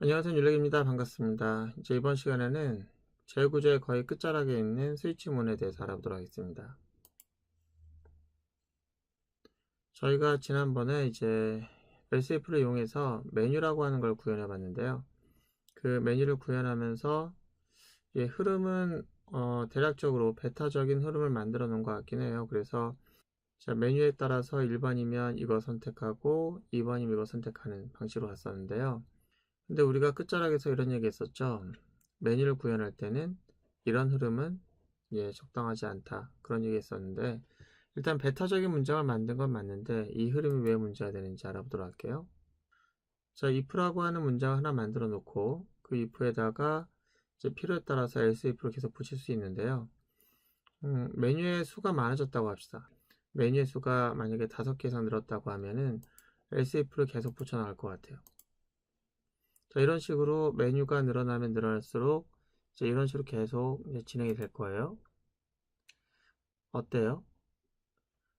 안녕하세요, 율렉입니다. 반갑습니다. 이제 이번 시간에는 제구조의 거의 끝자락에 있는 스위치문에 대해서 알아보도록 하겠습니다. 저희가 지난번에 이제 SF를 이용해서 메뉴라고 하는 걸 구현해 봤는데요. 그 메뉴를 구현하면서 흐름은 대략적으로 베타적인 흐름을 만들어 놓은 것 같긴 해요. 그래서 자, 메뉴에 따라서 1번이면 이거 선택하고 2번이면 이거 선택하는 방식으로 갔었는데요. 근데 우리가 끝자락에서 이런 얘기 했었죠. 메뉴를 구현할 때는 이런 흐름은 적당하지 않다. 그런 얘기 했었는데, 일단 베타적인 문장을 만든 건 맞는데 이 흐름이 왜 문제가 되는지 알아보도록 할게요. 자, if라고 하는 문장을 하나 만들어 놓고 그 if에다가 이제 필요에 따라서 else if를 계속 붙일 수 있는데요. 메뉴의 수가 많아졌다고 합시다. 메뉴의 수가 만약에 5개 이상 늘었다고 하면은 else if를 계속 붙여 나갈 것 같아요. 자, 이런 식으로 메뉴가 늘어나면 늘어날수록 이제 이런 식으로 계속 이제 진행이 될 거예요. 어때요?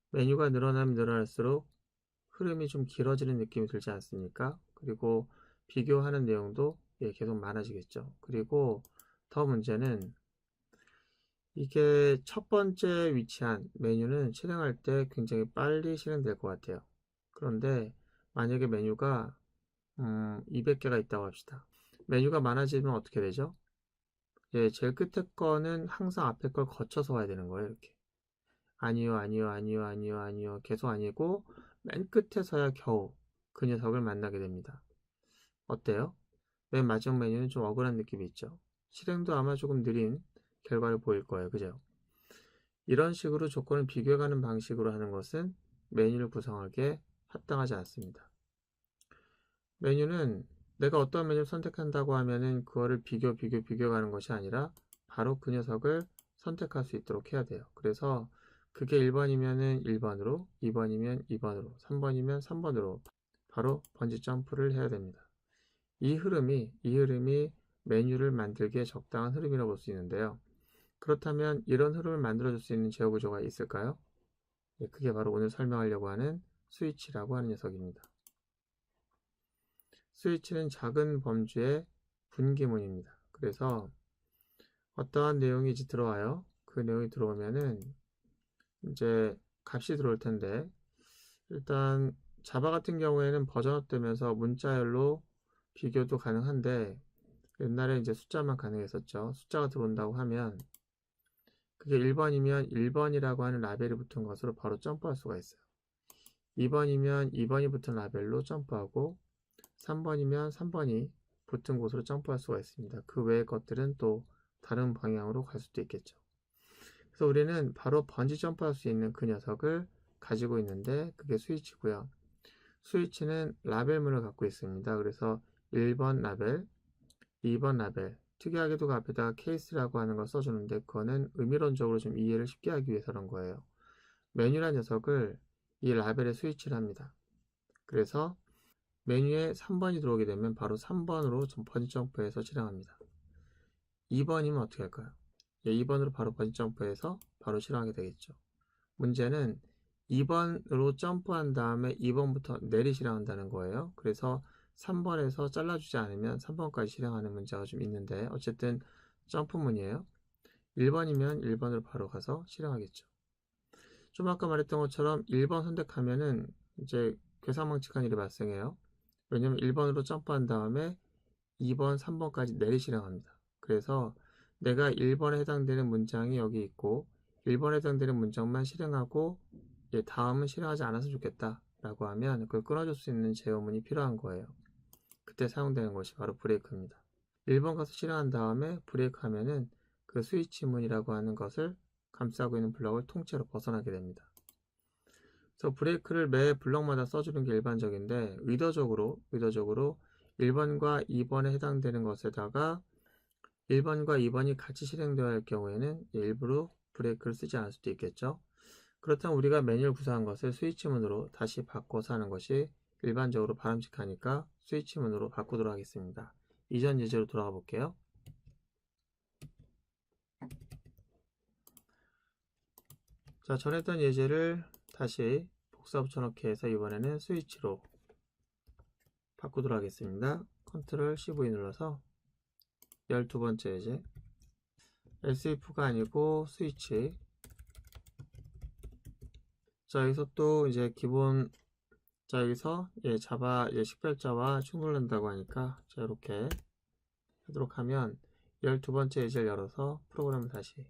메뉴가 늘어나면 늘어날수록 흐름이 좀 길어지는 느낌이 들지 않습니까? 그리고 비교하는 내용도 계속 많아지겠죠. 그리고 더 문제는 이게 첫 번째 위치한 메뉴는 실행할 때 굉장히 빨리 실행될 것 같아요. 그런데 만약에 메뉴가 200개가 있다고 합시다. 메뉴가 많아지면 어떻게 되죠? 제일 끝에 거는 항상 앞에 걸 거쳐서 와야 되는 거예요, 이렇게. 아니요, 아니요, 아니요, 아니요, 아니요. 계속 아니고, 맨 끝에서야 겨우 그 녀석을 만나게 됩니다. 어때요? 맨 마지막 메뉴는 좀 억울한 느낌이 있죠. 실행도 아마 조금 느린 결과를 보일 거예요, 그죠? 이런 식으로 조건을 비교해가는 방식으로 하는 것은 메뉴를 구성하기에 합당하지 않습니다. 메뉴는 내가 어떤 메뉴를 선택한다고 하면은 그거를 비교가는 것이 아니라 바로 그 녀석을 선택할 수 있도록 해야 돼요. 그래서 그게 1번이면은 1번으로, 2번이면 2번으로, 3번이면 3번으로 바로 번지 점프를 해야 됩니다. 이 흐름이 메뉴를 만들기에 적당한 흐름이라고 볼 수 있는데요. 그렇다면 이런 흐름을 만들어줄 수 있는 제어 구조가 있을까요? 그게 바로 오늘 설명하려고 하는 스위치라고 하는 녀석입니다. 스위치는 작은 범주의 분기문입니다. 그래서 어떠한 내용이 이제 들어와요. 그 내용이 들어오면은 이제 값이 들어올 텐데 일단 자바 같은 경우에는 버전업 되면서 문자열로 비교도 가능한데 옛날에 이제 숫자만 가능했었죠. 숫자가 들어온다고 하면 그게 1번이면 1번이라고 하는 라벨이 붙은 것으로 바로 점프할 수가 있어요. 2번이면 2번이 붙은 라벨로 점프하고 3번이면 3번이 붙은 곳으로 점프할 수가 있습니다. 그 외의 것들은 또 다른 방향으로 갈 수도 있겠죠. 그래서 우리는 바로 번지 점프할 수 있는 그 녀석을 가지고 있는데 그게 스위치고요. 스위치는 라벨문을 갖고 있습니다. 그래서 1번 라벨, 2번 라벨, 특이하게도 그 앞에다가 케이스라고 하는 걸 써주는데 그거는 의미론적으로 좀 이해를 쉽게 하기 위해서 그런 거예요. 메뉴란 녀석을 이 라벨에 스위치를 합니다. 그래서 메뉴에 3번이 들어오게 되면 바로 3번으로 번지 점프해서 실행합니다. 2번이면 어떻게 할까요? 2번으로 바로 번지 점프해서 바로 실행하게 되겠죠. 문제는 2번으로 점프한 다음에 2번부터 내리 실행한다는 거예요. 그래서 3번에서 잘라주지 않으면 3번까지 실행하는 문제가 좀 있는데 어쨌든 점프문이에요. 1번이면 1번으로 바로 가서 실행하겠죠. 좀 아까 말했던 것처럼 1번 선택하면은 이제 괴상망측한 일이 발생해요. 왜냐면 1번으로 점프한 다음에 2번, 3번까지 내리 실행합니다. 그래서 내가 1번에 해당되는 문장이 여기 있고 1번에 해당되는 문장만 실행하고 다음은 실행하지 않았으면 좋겠다 라고 하면 그걸 끊어줄 수 있는 제어문이 필요한 거예요. 그때 사용되는 것이 바로 브레이크입니다. 1번 가서 실행한 다음에 브레이크 하면은 그 스위치문이라고 하는 것을 감싸고 있는 블럭을 통째로 벗어나게 됩니다. 그래서 브레이크를 매 블럭마다 써주는 게 일반적인데 의도적으로 1번과 2번에 해당되는 것에다가 1번과 2번이 같이 실행되어야 할 경우에는 일부러 브레이크를 쓰지 않을 수도 있겠죠. 그렇다면 우리가 매뉴얼 구사한 것을 스위치문으로 다시 바꿔서 하는 것이 일반적으로 바람직하니까 스위치문으로 바꾸도록 하겠습니다. 이전 예제로 돌아가 볼게요. 자, 전했던 예제를 다시 복사 붙여넣기 해서 이번에는 스위치로 바꾸도록 하겠습니다. 컨트롤 CV 눌러서 12번째 예제 else if가 아니고 스위치. 자, 여기서 또 이제 기본, 자, 여기서 자바 식별자와 충돌된다고 하니까 자, 이렇게 하도록 하면 12번째 예제를 열어서 프로그램을 다시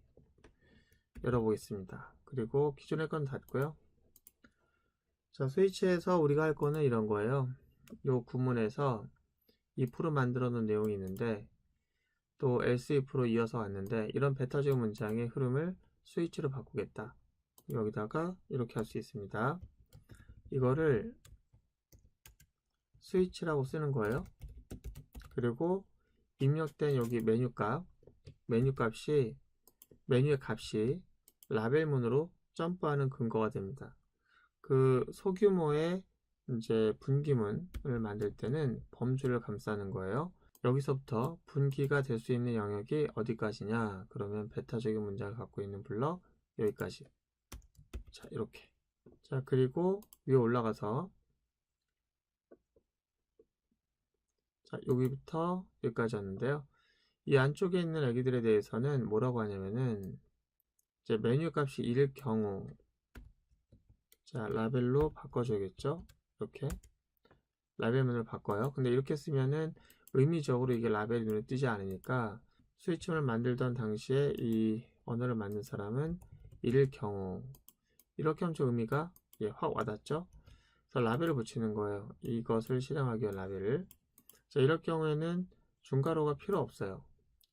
열어보겠습니다. 그리고 기존의 건 닫고요. 자, 스위치에서 우리가 할 거는 이런 거예요. 요 구문에서 if로 만들어 놓은 내용이 있는데 또 else if로 이어서 왔는데 이런 베타적 문장의 흐름을 스위치로 바꾸겠다. 여기다가 이렇게 할 수 있습니다. 이거를 스위치라고 쓰는 거예요. 그리고 입력된 여기 메뉴의 값이 라벨문으로 점프하는 근거가 됩니다. 그 소규모의 이제 분기문을 만들 때는 범주를 감싸는 거예요. 여기서부터 분기가 될 수 있는 영역이 어디까지냐? 그러면 베타적인 문장을 갖고 있는 블럭 여기까지. 자, 이렇게. 자, 그리고 위에 올라가서 자, 여기부터 여기까지 왔는데요. 이 안쪽에 있는 애기들에 대해서는 뭐라고 하냐면은 이제 메뉴 값이 1일 경우 자, 라벨로 바꿔줘야겠죠? 이렇게 라벨문을 바꿔요. 근데 이렇게 쓰면은 의미적으로 이게 라벨이 눈에 띄지 않으니까 스위치문을 만들던 당시에 이 언어를 만든 사람은 1일 경우 이렇게 하면 좀 의미가 확 와닿죠? 그래서 라벨을 붙이는 거예요. 이것을 실행하기 위한 라벨을. 자, 이럴 경우에는 중괄호가 필요 없어요.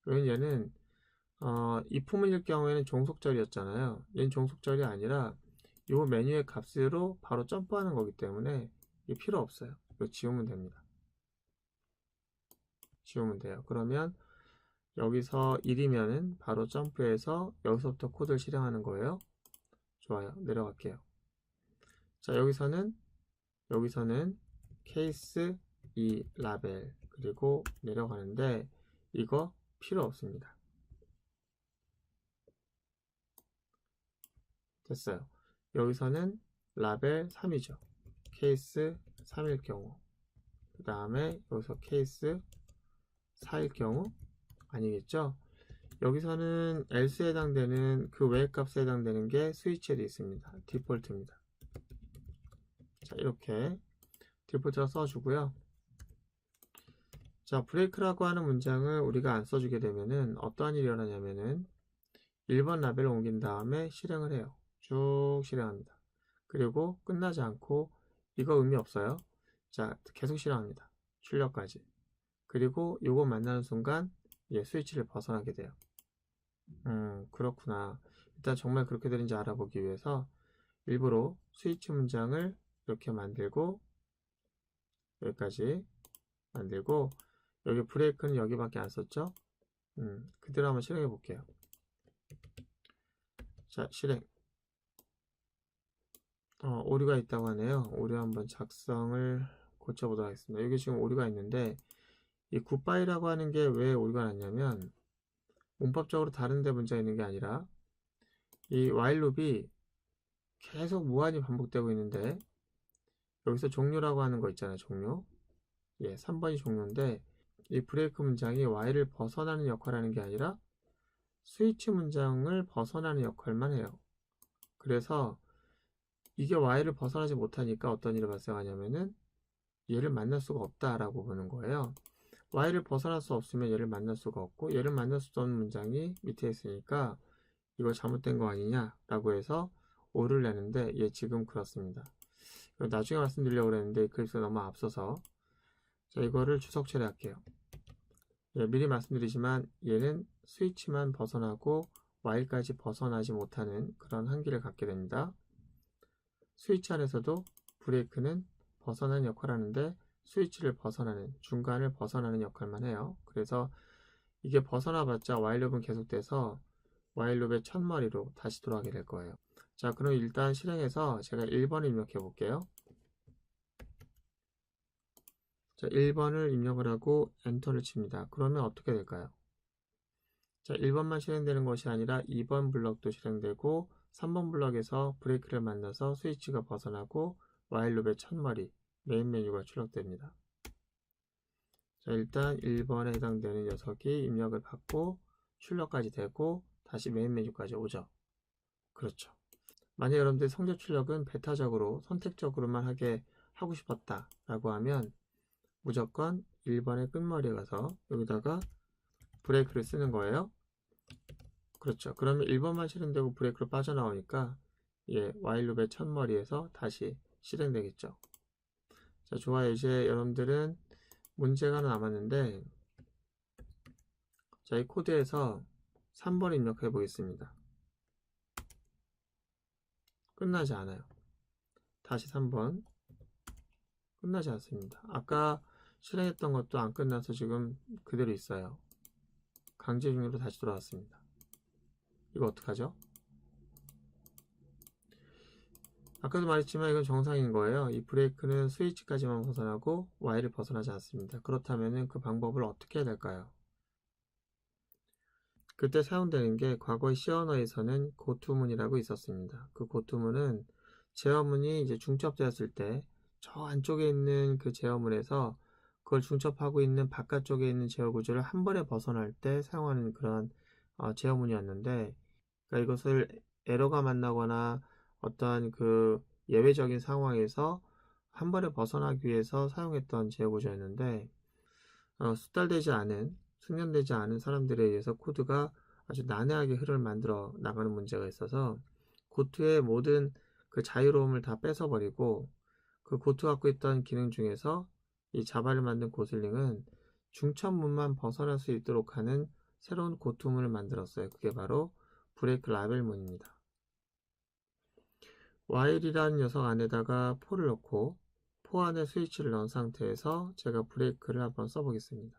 왜냐면 얘는 if문일 경우에는 종속절이었잖아요. 얘는 종속절이 아니라 이 메뉴의 값으로 바로 점프하는 거기 때문에 이게 필요 없어요. 이거 지우면 됩니다. 지우면 돼요. 그러면 여기서 1이면은 바로 점프해서 여기서부터 코드를 실행하는 거예요. 좋아요. 내려갈게요. 자, 여기서는 케이스 2 라벨 그리고 내려가는데 이거 필요 없습니다. 됐어요. 여기서는 라벨 3이죠. 케이스 3일 경우 그 다음에 여기서 케이스 4일 경우 아니겠죠? 여기서는 else에 해당되는 그 외의 값에 해당되는 게 스위치에 되어 있습니다. 디폴트입니다. 자, 이렇게 디폴트로 써주고요. 자, 브레이크라고 하는 문장을 우리가 안 써주게 되면은 어떠한 일이 일어나냐면은 1번 라벨을 옮긴 다음에 실행을 해요. 쭉 실행합니다. 그리고 끝나지 않고 이거 의미 없어요. 자, 계속 실행합니다. 출력까지. 그리고 요거 만나는 순간 스위치를 벗어나게 돼요. 그렇구나. 일단 정말 그렇게 되는지 알아보기 위해서 일부러 스위치 문장을 이렇게 만들고 여기까지 만들고 여기 브레이크는 여기밖에 안 썼죠? 그대로 한번 실행해 볼게요. 자, 실행. 오류가 있다고 하네요. 오류 한번 작성을 고쳐보도록 하겠습니다. 여기 지금 오류가 있는데 이 굿바이라고 하는 게 왜 오류가 났냐면 문법적으로 다른데 문제가 있는 게 아니라 이 while 룹이 계속 무한히 반복되고 있는데 여기서 종료라고 하는 거 있잖아요. 종료. 3번이 종료인데 이 브레이크 문장이 while을 벗어나는 역할을 하는 게 아니라 스위치 문장을 벗어나는 역할만 해요. 그래서 이게 while을 벗어나지 못하니까 어떤 일이 발생하냐면은 얘를 만날 수가 없다라고 보는 거예요. while을 벗어날 수 없으면 얘를 만날 수가 없고 얘를 만날 수 없는 문장이 밑에 있으니까 이거 잘못된 거 아니냐 라고 해서 오를 내는데 지금 그렇습니다. 나중에 말씀드리려고 그랬는데 글쎄 너무 앞서서 자, 이거를 주석 처리할게요. 미리 말씀드리지만 얘는 스위치만 벗어나고 while까지 벗어나지 못하는 그런 한계를 갖게 됩니다. 스위치 안에서도 브레이크는 벗어나는 역할을 하는데 스위치를 벗어나는, 중간을 벗어나는 역할만 해요. 그래서 이게 벗어나봤자 while 룹은 계속돼서 while 룹의 첫머리로 다시 돌아가게 될 거예요. 자, 그럼 일단 실행해서 제가 1번을 입력해 볼게요. 자, 1번을 입력을 하고 엔터를 칩니다. 그러면 어떻게 될까요? 자, 1번만 실행되는 것이 아니라 2번 블럭도 실행되고 3번 블럭에서 브레이크를 만나서 스위치가 벗어나고 while 룹의 첫머리 메인 메뉴가 출력됩니다. 자, 일단 1번에 해당되는 녀석이 입력을 받고 출력까지 되고 다시 메인 메뉴까지 오죠. 그렇죠. 만약 여러분들 성적 출력은 배타적으로 선택적으로만 하고 싶었다 라고 하면 무조건 1번의 끝머리에 가서 여기다가 브레이크를 쓰는 거예요. 그렇죠. 그러면 1번만 실행되고 브레이크로 빠져나오니까 whileloop의 첫머리에서 다시 실행되겠죠. 자, 좋아요. 이제 여러분들은 문제가 하나 남았는데, 자, 이 코드에서 3번 입력해 보겠습니다. 끝나지 않아요. 다시 3번. 끝나지 않습니다. 아까 실행했던 것도 안 끝나서 지금 그대로 있어요. 강제 중으로 다시 돌아왔습니다. 이거 어떡하죠? 아까도 말했지만 이건 정상인 거예요. 이 브레이크는 스위치까지만 벗어나고 Y를 벗어나지 않습니다. 그렇다면 그 방법을 어떻게 해야 될까요? 그때 사용되는 게 과거의 C 언어에서는 고투문이라고 있었습니다. 그 고투문은 제어문이 이제 중첩되었을 때 저 안쪽에 있는 그 제어문에서 그걸 중첩하고 있는 바깥쪽에 있는 제어 구조를 한 번에 벗어날 때 사용하는 그런 제어문이었는데, 그러니까 이것을 에러가 만나거나 어떠한 그 예외적인 상황에서 한 번에 벗어나기 위해서 사용했던 제어 구조였는데, 숙달되지 않은, 숙련되지 않은 사람들에 의해서 코드가 아주 난해하게 흐름을 만들어 나가는 문제가 있어서 고투의 모든 그 자유로움을 다 뺏어버리고, 그 고투 갖고 있던 기능 중에서 이 자바를 만든 고슬링은 중첩문만 벗어날 수 있도록 하는 새로운 고투문을 만들었어요. 그게 바로 브레이크 라벨문입니다. while이라는 녀석 안에다가 포를 넣고 포 안에 스위치를 넣은 상태에서 제가 브레이크를 한번 써보겠습니다.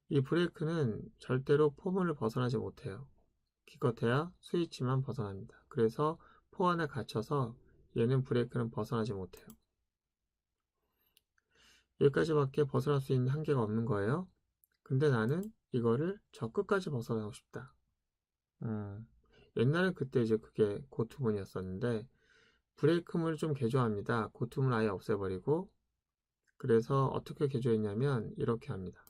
이 브레이크는 절대로 포문을 벗어나지 못해요. 기껏해야 스위치만 벗어납니다. 그래서 포 안에 갇혀서 얘는 브레이크는 벗어나지 못해요. 여기까지밖에 벗어날 수 있는 한계가 없는 거예요. 근데 나는 이거를 저 끝까지 벗어나고 싶다. 옛날엔 그때 이제 그게 고투문이었었는데, 브레이크문을 좀 개조합니다. 고투문 아예 없애버리고. 그래서 어떻게 개조했냐면 이렇게 합니다.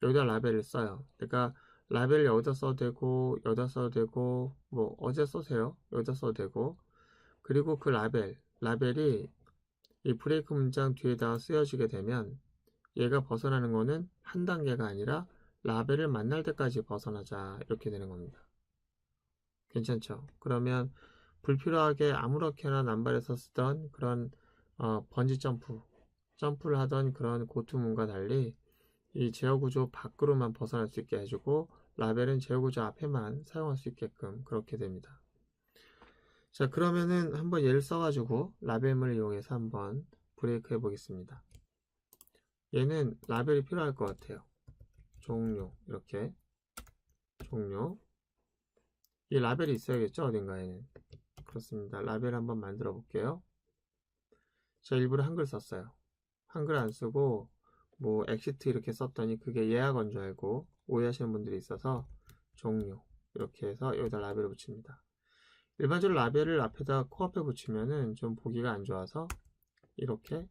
여기다 라벨을 써요. 그러니까 라벨을 여기다 써도 되고 여기다 써도 되고 뭐 어디다 써세요. 여기다 써도 되고, 그리고 그 라벨이 이 브레이크 문장 뒤에다 쓰여지게 되면 얘가 벗어나는 거는 한 단계가 아니라 라벨을 만날 때까지 벗어나자, 이렇게 되는 겁니다. 괜찮죠? 그러면 불필요하게 아무렇게나 남발해서 쓰던 그런 번지 점프를 하던 그런 고투문과 달리 이 제어 구조 밖으로만 벗어날 수 있게 해주고 라벨은 제어 구조 앞에만 사용할 수 있게끔 그렇게 됩니다. 자, 그러면은 한번 얘를 써가지고 라벨문을 이용해서 한번 브레이크 해보겠습니다. 얘는 라벨이 필요할 것 같아요. 종료, 이렇게 종료. 이 라벨이 있어야겠죠, 어딘가에는. 그렇습니다. 라벨 한번 만들어 볼게요. 자, 일부러 한글 썼어요. 한글 안 쓰고 뭐 엑시트 이렇게 썼더니 그게 예약원 줄 알고 오해하시는 분들이 있어서 종료, 이렇게 해서 여기다 라벨을 붙입니다. 일반적으로 라벨을 앞에다 코앞에 붙이면은 좀 보기가 안 좋아서 이렇게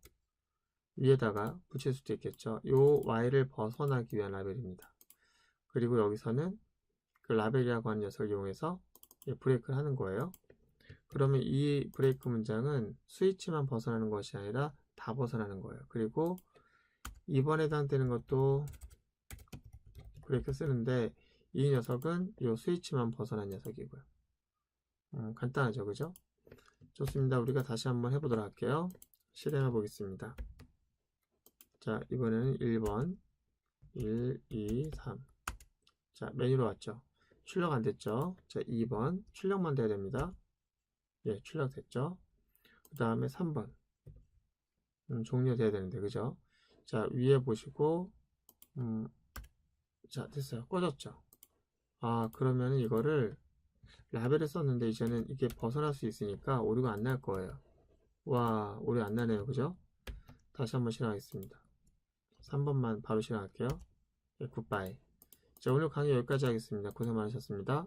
위에다가 붙일 수도 있겠죠. 요 Y를 벗어나기 위한 라벨입니다. 그리고 여기서는 그 라벨이라고 하는 녀석을 이용해서 브레이크를 하는 거예요. 그러면 이 브레이크 문장은 스위치만 벗어나는 것이 아니라 다 벗어나는 거예요. 그리고 2번에 해당되는 것도 브레이크 쓰는데 이 녀석은 이 스위치만 벗어난 녀석이고요. 간단하죠, 그죠? 좋습니다. 우리가 다시 한번 해보도록 할게요. 실행해 보겠습니다. 자, 이번에는 1번 1, 2, 3. 자, 메뉴로 왔죠. 출력 안 됐죠. 자, 2번 출력만 돼야 됩니다. 예, 출력 됐죠. 그 다음에 3번 종료돼야 되는데, 그죠? 자, 위에 보시고 자, 됐어요. 꺼졌죠. 그러면 이거를 라벨을 썼는데 이제는 이게 벗어날 수 있으니까 오류가 안 날 거예요. 와, 오류 안 나네요, 그죠? 다시 한번 실행하겠습니다. 3번만 바로 실행할게요. 예, 굿바이. 자, 오늘 강의 여기까지 하겠습니다. 고생 많으셨습니다.